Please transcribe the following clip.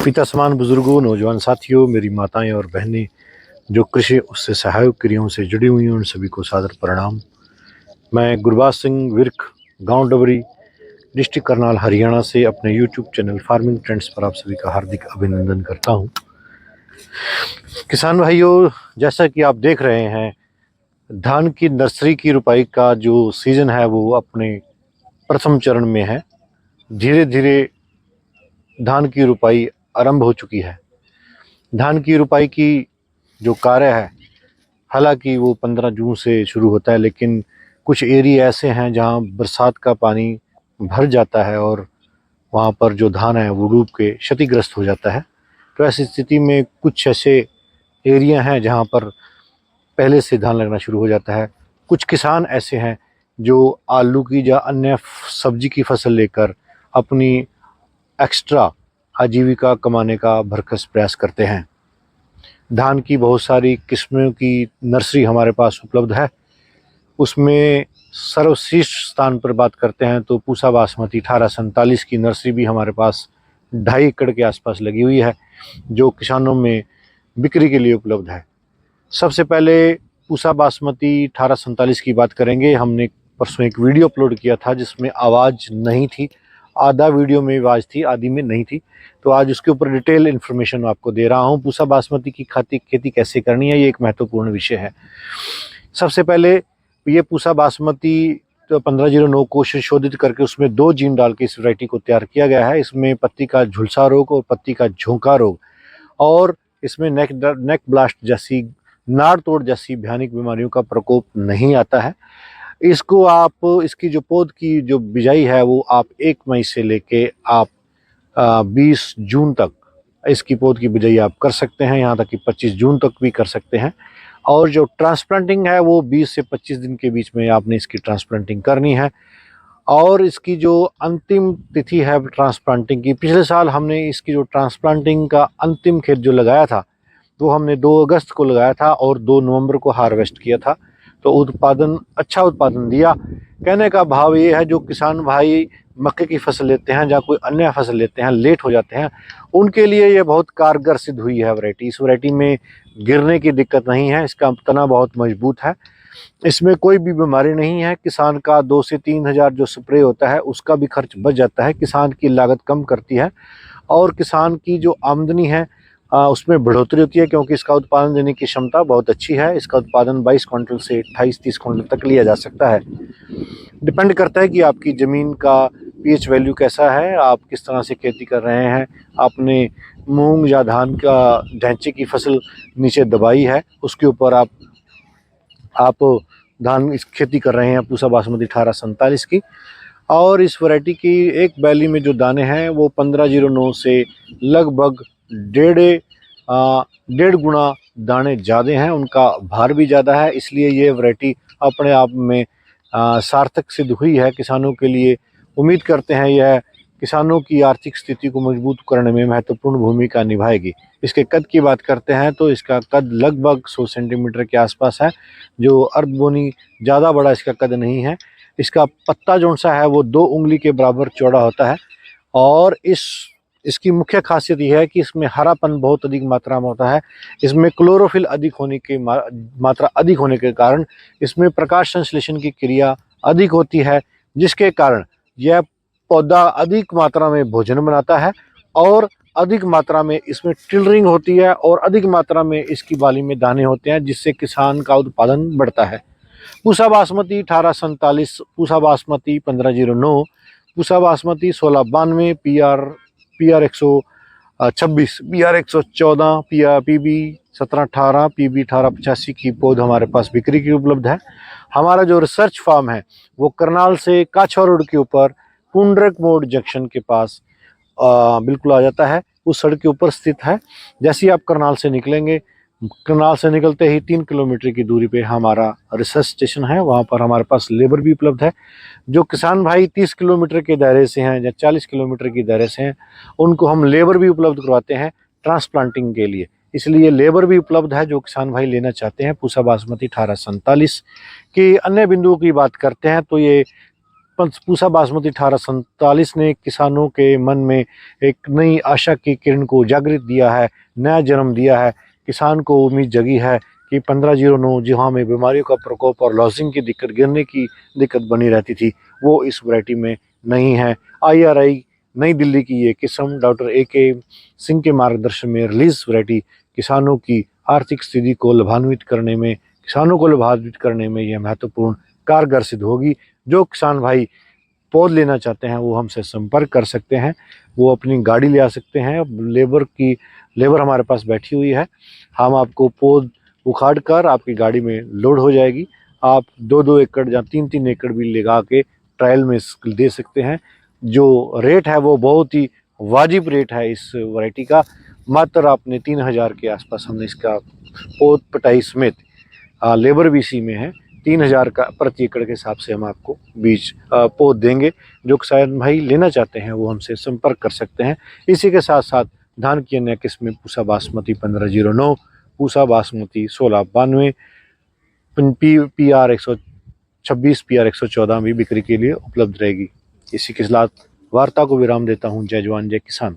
पिता समान बुजुर्गों, नौजवान साथियों, मेरी माताएं और बहनें जो कृषि उससे सहायक क्रियाओं से जुड़ी हुई हैं, उन सभी को सादर प्रणाम। मैं गुरबाज सिंह विर्क, गांव डबरी, डिस्ट्रिक्ट करनाल, हरियाणा से अपने यूट्यूब चैनल फार्मिंग ट्रेंड्स पर आप सभी का हार्दिक अभिनंदन करता हूं। किसान भाइयों, जैसा कि आप देख रहे हैं, धान की नर्सरी की रुपाई का जो सीजन है वो अपने प्रथम चरण में है। धीरे धीरे धान की रुपाई आरंभ हो चुकी है। धान की रुपाई की जो कार्य है, हालांकि वो 15 जून से शुरू होता है, लेकिन कुछ एरिया ऐसे हैं जहां बरसात का पानी भर जाता है और वहां पर जो धान है वो डूब के क्षतिग्रस्त हो जाता है। तो ऐसी स्थिति में कुछ ऐसे एरिया हैं जहां पर पहले से धान लगना शुरू हो जाता है। कुछ किसान ऐसे हैं जो आलू की या अन्य सब्जी की फसल लेकर अपनी एक्स्ट्रा आजीविका कमाने का भरकस प्रयास करते हैं। धान की बहुत सारी किस्मों की नर्सरी हमारे पास उपलब्ध है। उसमें सर्वश्रेष्ठ स्थान पर बात करते हैं तो पूसा बासमती 1847 की नर्सरी भी हमारे पास 2.5 एकड़ के आसपास लगी हुई है, जो किसानों में बिक्री के लिए उपलब्ध है। सबसे पहले पूसा बासमती 1847 की बात करेंगे। हमने परसों एक वीडियो अपलोड किया था जिसमें आवाज़ नहीं थी, आधा वीडियो में आवाज़ थी, आधी में नहीं थी। तो आज उसके ऊपर डिटेल इन्फॉर्मेशन आपको दे रहा हूँ। पूसा बासमती की खेती कैसे करनी है, ये एक महत्वपूर्ण विषय है। सबसे पहले ये पूसा बासमती तो 1509 को संशोधित करके उसमें 2 जीन डाल के इस वैरायटी को तैयार किया गया है। इसमें पत्ती का झुलसा रोग और पत्ती का झोंका रोग और इसमें नेक ब्लास्ट जैसी, नाड़ तोड़ जैसी भयानक बीमारियों का प्रकोप नहीं आता है। इसको आप, इसकी जो पौध की जो बिजाई है वो आप 1 मई से लेके आप 20 जून तक इसकी पौध की बिजाई आप कर सकते हैं। यहाँ तक कि 25 जून तक भी कर सकते हैं। और जो ट्रांसप्लांटिंग है वो 20 से 25 दिन के बीच में आपने इसकी ट्रांसप्लांटिंग करनी है। और इसकी जो अंतिम तिथि है ट्रांसप्लांटिंग की, पिछले साल हमने इसकी जो ट्रांसप्लांटिंग का अंतिम खेत जो लगाया था वो हमने 2 अगस्त को लगाया था और 2 नवंबर को हार्वेस्ट किया था। तो उत्पादन, अच्छा उत्पादन दिया। कहने का भाव ये है, जो किसान भाई मक्के की फसल लेते हैं या कोई अन्य फसल लेते हैं, लेट हो जाते हैं, उनके लिए ये बहुत कारगर सिद्ध हुई है वैरायटी। इस वैरायटी में गिरने की दिक्कत नहीं है, इसका तना बहुत मजबूत है, इसमें कोई भी बीमारी नहीं है। किसान का 2 से 3 हज़ार जो स्प्रे होता है उसका भी खर्च बच जाता है, किसान की लागत कम करती है और किसान की जो आमदनी है उसमें बढ़ोतरी होती है, क्योंकि इसका उत्पादन देने की क्षमता बहुत अच्छी है। इसका उत्पादन 22 क्विंटल से 28-30 क्विंटल तक लिया जा सकता है। डिपेंड करता है कि आपकी ज़मीन का पीएच वैल्यू कैसा है, आप किस तरह से खेती कर रहे हैं, आपने मूंग या धान का ढैंचे की फसल नीचे दबाई है, उसके ऊपर आप धान इस खेती कर रहे हैं पूसा बासमती 1847 की। और इस वैरायटी की एक बैली में जो दाने हैं वो 1509 से लगभग डेढ़ गुना दाने ज़्यादा हैं, उनका भार भी ज़्यादा है। इसलिए ये वैरायटी अपने आप में सार्थक सिद्ध हुई है किसानों के लिए। उम्मीद करते हैं यह किसानों की आर्थिक स्थिति को मजबूत करने में महत्वपूर्ण भूमिका निभाएगी। इसके कद की बात करते हैं तो इसका कद लगभग 100 सेंटीमीटर के आसपास है, जो अर्धबोनी, ज़्यादा बड़ा इसका कद नहीं है। इसका पत्ता जो सा है वो 2 उंगली के बराबर चौड़ा होता है और इसकी मुख्य खासियत यह है कि इसमें हरापन बहुत अधिक मात्रा में होता है। इसमें क्लोरोफिल अधिक होने की मात्रा अधिक होने के कारण इसमें प्रकाश संश्लेषण की क्रिया अधिक होती है, जिसके कारण यह पौधा अधिक मात्रा में भोजन बनाता है और अधिक मात्रा में इसमें टिलरिंग होती है और अधिक मात्रा में इसकी बाली में दाने होते हैं, जिससे किसान का उत्पादन बढ़ता है। Pusa basmati 1847, Pusa basmati 1509, Pusa basmati 1692, PR 126, PR 114, PB 1718, PB 1885 की पौध हमारे पास बिक्री की उपलब्ध है। हमारा जो रिसर्च फार्म है वो करनाल से काछवा रोड के ऊपर पुंडरक मोड़ जंक्शन के पास बिल्कुल आ जाता है, उस सड़क के ऊपर स्थित है। जैसे ही आप करनाल से निकलेंगे, करनाल से निकलते ही 3 किलोमीटर की दूरी पे हमारा रिसर्च स्टेशन है। वहाँ पर हमारे पास लेबर भी उपलब्ध है। जो किसान भाई 30 किलोमीटर के दायरे से हैं या 40 किलोमीटर के दायरे से हैं, उनको हम लेबर भी उपलब्ध करवाते हैं ट्रांसप्लांटिंग के लिए। इसलिए लेबर भी उपलब्ध है जो किसान भाई लेना चाहते हैं पूसा बासमती 1847 की। अन्य बिंदुओं की बात करते हैं तो ये पूसा बासमती 1847 ने किसानों के मन में एक नई आशा की किरण को जागृत दिया है, नया जन्म दिया है। किसान को उम्मीद जगी है कि 1509 जहाँ में बीमारियों का प्रकोप और लॉसिंग की दिक्कत, गिरने की दिक्कत बनी रहती थी, वो इस वैरायटी में नहीं है। IRI नई दिल्ली की ये किस्म डॉक्टर AK सिंह के मार्गदर्शन में रिलीज वैरायटी किसानों की आर्थिक स्थिति को लाभान्वित करने में, किसानों को लाभान्वित करने में यह महत्वपूर्ण कारगर सिद्ध होगी। जो किसान भाई पौध लेना चाहते हैं वो हमसे संपर्क कर सकते हैं, वो अपनी गाड़ी ले आ सकते हैं। लेबर हमारे पास बैठी हुई है, हम आपको पौध उखाड़ कर आपकी गाड़ी में लोड हो जाएगी। आप 2-2 एकड़ या 3-3 एकड़ भी लगा के ट्रायल में दे सकते हैं। जो रेट है वो बहुत ही वाजिब रेट है इस वैरायटी का। मात्र आपने 3000 के आसपास हमने इसका पौध पटाई समेत, लेबर भी इसी में है, 3000 का प्रति एकड़ के हिसाब से हम आपको बीज पौध देंगे। जो किसान भाई लेना चाहते हैं वो हमसे संपर्क कर सकते हैं। इसी के साथ साथ धान की अन्य किस्में पूसा बासमती 1509, पूसा बासमती 1692, PR 126, PR 114 भी बिक्री के लिए उपलब्ध रहेगी। इसी के साथ वार्ता को विराम देता हूँ। जय जवान जय किसान।